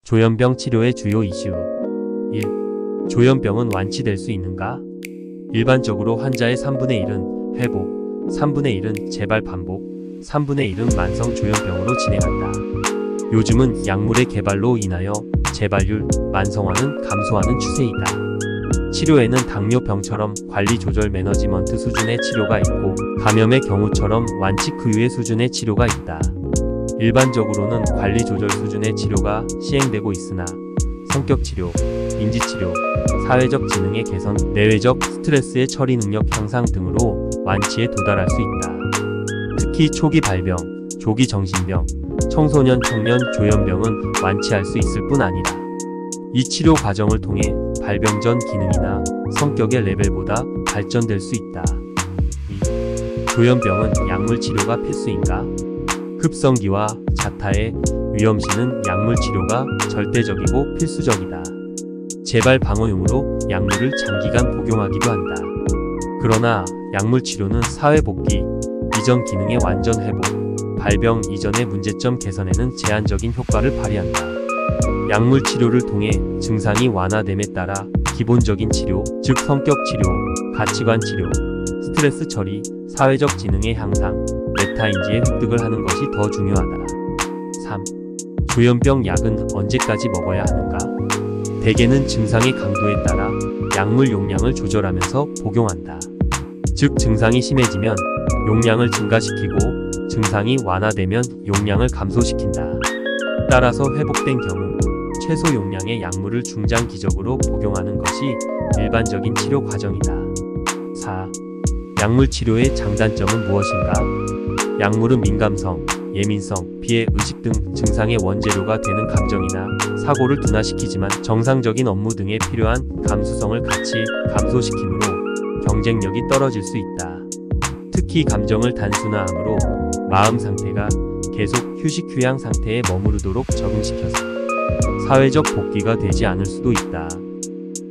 조현병 치료의 주요 이슈. 1. 조현병은 완치될 수 있는가? 일반적으로 환자의 3분의 1은 회복, 3분의 1은 재발 반복, 3분의 1은 만성 조현병으로 진행한다. 요즘은 약물의 개발로 인하여 재발률, 만성화는 감소하는 추세이다. 치료에는 당뇨병처럼 관리 조절 매너지먼트 수준의 치료가 있고, 감염의 경우처럼 완치 후유의 수준의 치료가 있다. 일반적으로는 관리 조절 수준의 치료가 시행되고 있으나 성격치료, 인지치료, 사회적 지능의 개선, 내외적 스트레스의 처리 능력 향상 등으로 완치에 도달할 수 있다. 특히 초기 발병, 조기 정신병, 청소년, 청년 조현병은 완치할 수 있을 뿐 아니라 이 치료 과정을 통해 발병 전 기능이나 성격의 레벨보다 발전될 수 있다. 2. 조현병은 약물 치료가 필수인가? 급성기와 자타의 위험시는 약물 치료가 절대적이고 필수적이다. 재발 방어용으로 약물을 장기간 복용하기도 한다. 그러나 약물 치료는 사회 복귀, 이전 기능의 완전 회복, 발병 이전의 문제점 개선에는 제한적인 효과를 발휘한다. 약물 치료를 통해 증상이 완화됨에 따라 기본적인 치료, 즉 성격 치료, 가치관 치료, 스트레스 처리, 사회적 지능의 향상, 메타인지의 획득을 하는 것이 더 중요하다. 3. 조현병 약은 언제까지 먹어야 하는가? 대개는 증상의 강도에 따라 약물 용량을 조절하면서 복용한다. 즉 증상이 심해지면 용량을 증가시키고 증상이 완화되면 용량을 감소시킨다. 따라서 회복된 경우 최소 용량의 약물을 중장기적으로 복용하는 것이 일반적인 치료 과정이다. 4. 약물 치료의 장단점은 무엇인가? 약물은 민감성, 예민성, 피해, 의식 등 증상의 원재료가 되는 감정이나 사고를 둔화시키지만 정상적인 업무 등에 필요한 감수성을 같이 감소시키므로 경쟁력이 떨어질 수 있다. 특히 감정을 단순화함으로 마음 상태가 계속 휴식 휴양 상태에 머무르도록 적응시켜서 사회적 복귀가 되지 않을 수도 있다.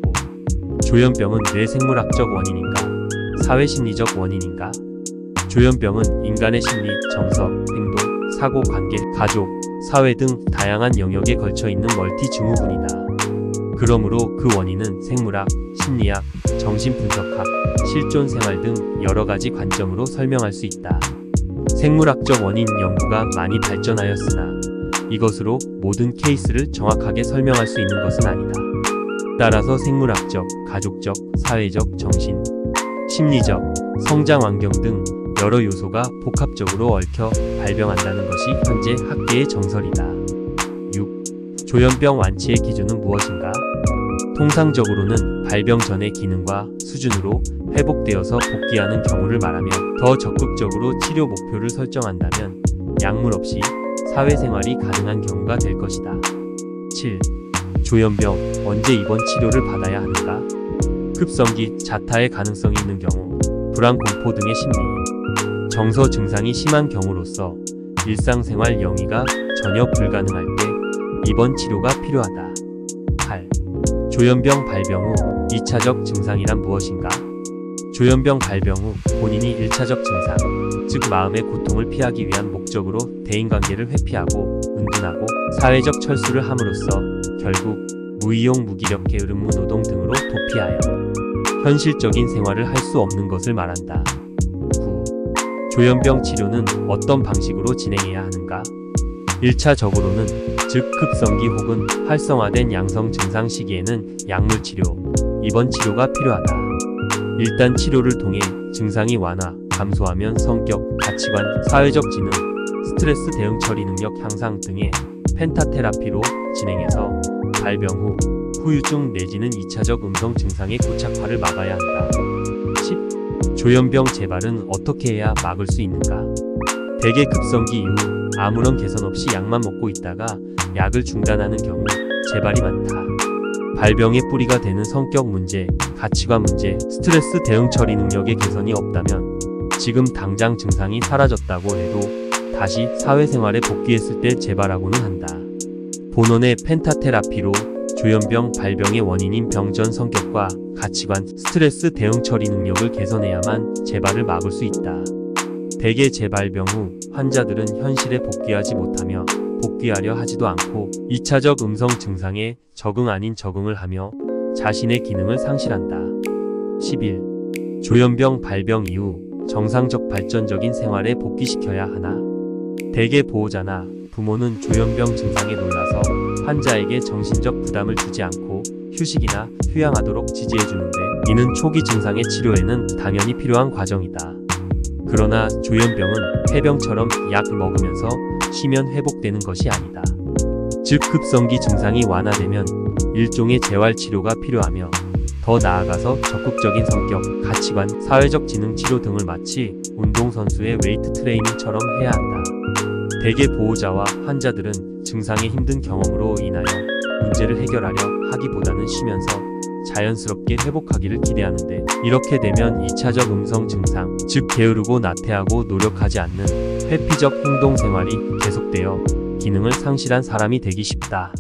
5. 조현병은 뇌생물학적 원인인가? 사회심리적 원인인가? 조현병은 인간의 심리, 정서, 행동, 사고, 관계, 가족, 사회 등 다양한 영역에 걸쳐 있는 멀티 증후군이다. 그러므로 그 원인은 생물학, 심리학, 정신분석학, 실존 생활 등 여러 가지 관점으로 설명할 수 있다. 생물학적 원인 연구가 많이 발전하였으나 이것으로 모든 케이스를 정확하게 설명할 수 있는 것은 아니다. 따라서 생물학적, 가족적, 사회적, 정신, 심리적, 성장 환경 등 여러 요소가 복합적으로 얽혀 발병한다는 것이 현재 학계의 정설이다. 6. 조현병 완치의 기준은 무엇인가? 통상적으로는 발병 전의 기능과 수준으로 회복되어서 복귀하는 경우를 말하며 더 적극적으로 치료 목표를 설정한다면 약물 없이 사회생활이 가능한 경우가 될 것이다. 7. 조현병, 언제 입원 치료를 받아야 하는가? 급성기, 자타의 가능성이 있는 경우, 불안, 공포 등의 심리, 정서 증상이 심한 경우로서 일상생활 영위가 전혀 불가능할 때 입원 치료가 필요하다. 8. 조현병 발병 후 2차적 증상이란 무엇인가? 조현병 발병 후 본인이 1차적 증상, 즉 마음의 고통을 피하기 위한 목적으로 대인관계를 회피하고 은둔하고 사회적 철수를 함으로써 결국 무이용 무기력 게으름 무노동 등으로 도피하여 현실적인 생활을 할 수 없는 것을 말한다. 9. 조현병 치료는 어떤 방식으로 진행해야 하는가? 1차적으로는 즉 급성기 혹은 활성화된 양성 증상 시기에는 약물 치료, 입원 치료가 필요하다. 일단 치료를 통해 증상이 완화, 감소하면 성격, 가치관, 사회적 지능, 스트레스 대응 처리 능력 향상 등의 펜타테라피로 진행해서 발병 후 후유증 내지는 2차적 음성 증상의 고착화를 막아야 한다. 10. 조현병 재발은 어떻게 해야 막을 수 있는가? 대개 급성기 이후 아무런 개선 없이 약만 먹고 있다가 약을 중단하는 경우 재발이 많다. 발병의 뿌리가 되는 성격 문제, 가치관 문제, 스트레스 대응 처리 능력의 개선이 없다면 지금 당장 증상이 사라졌다고 해도 다시 사회생활에 복귀했을 때 재발하고는 한다. 본원의 펜타테라피로 조현병 발병의 원인인 병전 성격과 가치관, 스트레스 대응 처리 능력을 개선해야만 재발을 막을 수 있다. 대개 재발병 후 환자들은 현실에 복귀하지 못하며 복귀하려 하지도 않고 2차적 음성 증상에 적응 아닌 적응을 하며 자신의 기능을 상실한다. 11. 조현병 발병 이후 정상적 발전적인 생활에 복귀시켜야 하나? 대개 보호자나 부모는 조현병 증상에 놀라서 환자에게 정신적 부담을 주지 않고 휴식이나 휴양하도록 지지해주는데, 이는 초기 증상의 치료에는 당연히 필요한 과정이다. 그러나 조현병은 폐병처럼 약 먹으면서 쉬면 회복되는 것이 아니다. 즉 급성기 증상이 완화되면 일종의 재활치료가 필요하며, 더 나아가서 적극적인 성격, 가치관, 사회적 지능 치료 등을 마치 운동선수의 웨이트 트레이닝처럼 해야 한다. 대개 보호자와 환자들은 증상의 힘든 경험으로 인하여 문제를 해결하려 하기보다는 쉬면서 자연스럽게 회복하기를 기대하는데, 이렇게 되면 2차적 음성 증상, 즉 게으르고 나태하고 노력하지 않는 회피적 행동 생활이 계속되어 기능을 상실한 사람이 되기 쉽다.